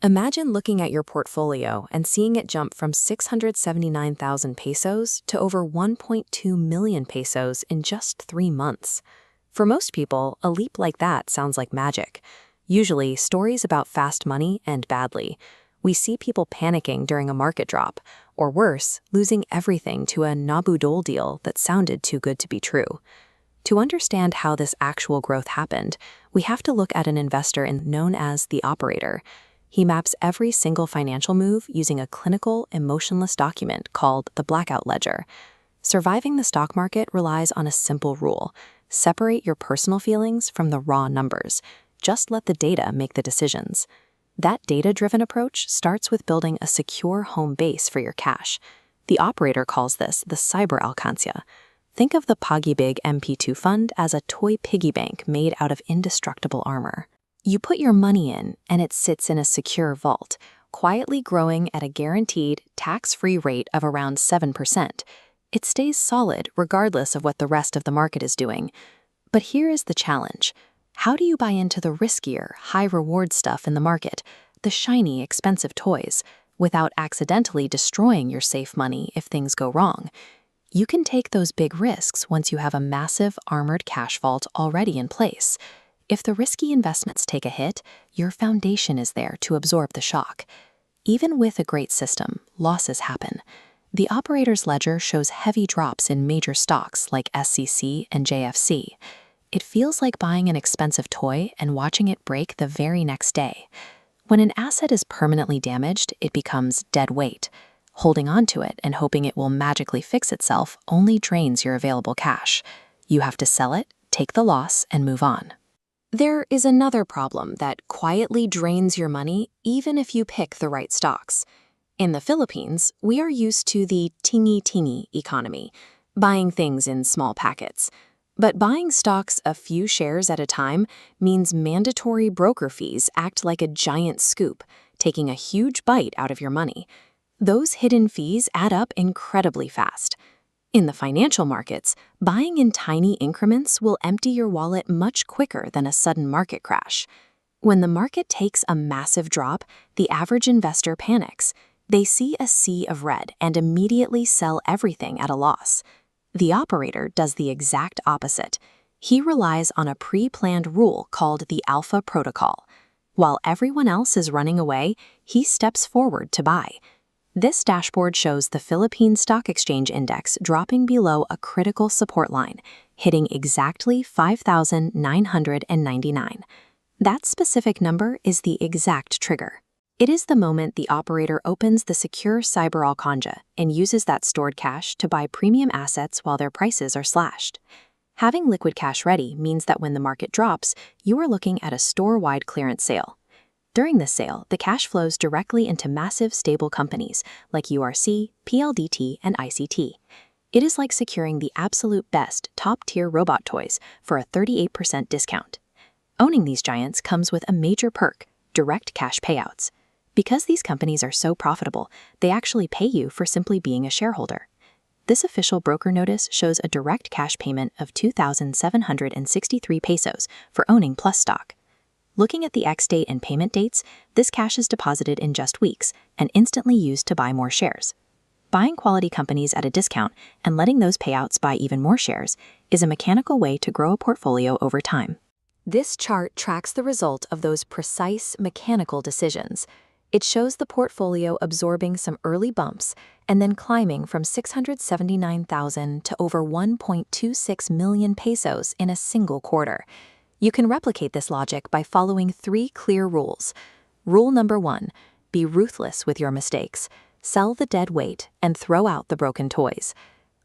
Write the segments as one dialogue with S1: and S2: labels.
S1: Imagine looking at your portfolio and seeing it jump from 679,000 pesos to over 1.2 million pesos in just 3 months. For most people, a leap like that sounds like magic. Usually, stories about fast money end badly. We see people panicking during a market drop, or worse, losing everything to a Nabudol deal that sounded too good to be true. To understand how this actual growth happened, we have to look at an investor known as the operator. He maps every single financial move using a clinical, emotionless document called the Blackout Ledger. Surviving the stock market relies on a simple rule: separate your personal feelings from the raw numbers. Just let the data make the decisions. That data-driven approach starts with building a secure home base for your cash. The operator calls this the Cyber Alkansya. Think of the Pag-IBIG MP2 fund as a toy piggy bank made out of indestructible armor. You put your money in, and it sits in a secure vault, quietly growing at a guaranteed, tax-free rate of around 7%. It stays solid regardless of what the rest of the market is doing. But here is the challenge. How do you buy into the riskier, high-reward stuff in the market, the shiny, expensive toys, without accidentally destroying your safe money if things go wrong? You can take those big risks once you have a massive, armored cash vault already in place. If the risky investments take a hit, your foundation is there to absorb the shock. Even with a great system, losses happen. The operator's ledger shows heavy drops in major stocks like SCC and JFC. It feels like buying an expensive toy and watching it break the very next day. When an asset is permanently damaged, it becomes dead weight. Holding on to it and hoping it will magically fix itself only drains your available cash. You have to sell it, take the loss, and move on. There is another problem that quietly drains your money even if you pick the right stocks. In the Philippines, we are used to the Tingy-Tingy economy, buying things in small packets. But buying stocks a few shares at a time means mandatory broker fees act like a giant scoop, taking a huge bite out of your money. Those hidden fees add up incredibly fast. In the financial markets, buying in tiny increments will empty your wallet much quicker than a sudden market crash. When the market takes a massive drop, the average investor panics. They see a sea of red and immediately sell everything at a loss. The operator does the exact opposite. He relies on a pre-planned rule called the Alpha Protocol. While everyone else is running away, he steps forward to buy. This dashboard shows the Philippine Stock Exchange index dropping below a critical support line, hitting exactly 5,999. That specific number is the exact trigger. It is the moment the operator opens the secure Cyber Alkansya and uses that stored cash to buy premium assets while their prices are slashed. Having liquid cash ready means that when the market drops, you are looking at a store-wide clearance sale. During this sale, the cash flows directly into massive, stable companies like URC, PLDT, and ICT. It is like securing the absolute best top-tier robot toys for a 38% discount. Owning these giants comes with a major perk: direct cash payouts. Because these companies are so profitable, they actually pay you for simply being a shareholder. This official broker notice shows a direct cash payment of 2,763 pesos for owning Plus stock. Looking at the ex-date and payment dates, this cash is deposited in just weeks and instantly used to buy more shares. Buying quality companies at a discount and letting those payouts buy even more shares is a mechanical way to grow a portfolio over time. This chart tracks the result of those precise mechanical decisions. It shows the portfolio absorbing some early bumps and then climbing from 679,000 to over 1.26 million pesos in a single quarter. You can replicate this logic by following 3 clear rules. Rule number 1, be ruthless with your mistakes. Sell the dead weight and throw out the broken toys.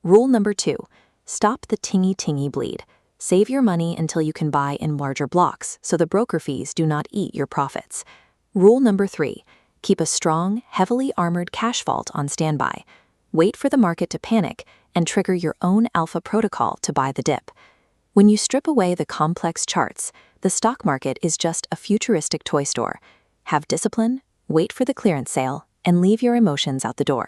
S1: Rule number 2, stop the tingy-tingy bleed. Save your money until you can buy in larger blocks so the broker fees do not eat your profits. Rule number 3, keep a strong, heavily armored cash vault on standby. Wait for the market to panic and trigger your own Alpha Protocol to buy the dip. When you strip away the complex charts, the stock market is just a futuristic toy store. Have discipline, wait for the clearance sale, and leave your emotions out the door.